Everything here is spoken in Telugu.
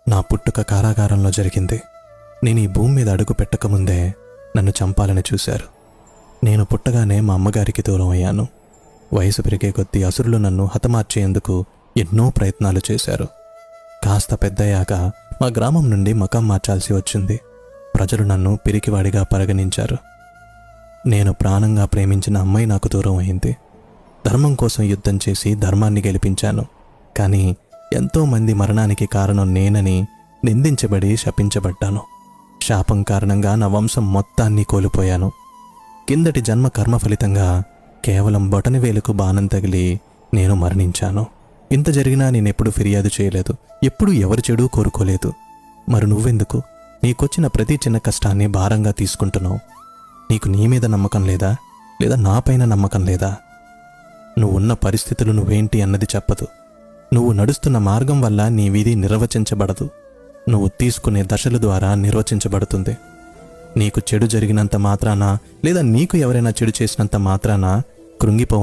నా పుట్టుక కారాగారంలో జరిగింది. నేను ఈ భూమి మీద అడుగు పెట్టకముందే నన్ను చంపాలని చూశారు. నేను పుట్టగానే మా అమ్మగారికి దూరం అయ్యాను. వయసు పెరిగే కొద్దీ అసురులు నన్ను హతమార్చేందుకు ఎన్నో ప్రయత్నాలు చేశారు. కాస్త పెద్దయ్యాక మా గ్రామం నుండి మకాం మార్చాల్సి వచ్చింది. ప్రజలు నన్ను పిరికివాడిగా పరిగణించారు. నేను ప్రాణంగా ప్రేమించిన అమ్మాయి నాకు దూరం అయింది. ధర్మం కోసం యుద్ధం చేసి ధర్మాన్ని గెలిపించాను. కానీ ఎంతోమంది మరణానికి కారణం నేనని నిందించబడి శపించబడ్డాను. శాపం కారణంగా నా వంశం మొత్తాన్ని కోల్పోయాను. కిందటి జన్మ కర్మ ఫలితంగా కేవలం బొటనవేలుకు బాణం తగిలి నేను మరణించాను. ఇంత జరిగినా నేనెప్పుడు ఫిర్యాదు చేయలేదు. ఎప్పుడూ ఎవరి చెడు కోరుకోలేదు. మరి నువ్వెందుకు నీకొచ్చిన ప్రతి చిన్న కష్టాన్ని భారంగా తీసుకుంటున్నావు? నీకు నీ మీద నమ్మకం లేదా? లేదా నాపైన నమ్మకం లేదా? నువ్వున్న పరిస్థితులు నువ్వేంటి అన్నది చెప్పదు. నువ్వు నడుస్తున్న మార్గం వల్ల నీ విధి నిర్వచించబడదు. నువ్వు తీసుకునే దశల ద్వారా నిర్వచించబడుతుంది. నీకు చెడు జరిగినంత మాత్రాన లేదా నీకు ఎవరైనా చెడు చేసినంత మాత్రాన కృంగిపోవ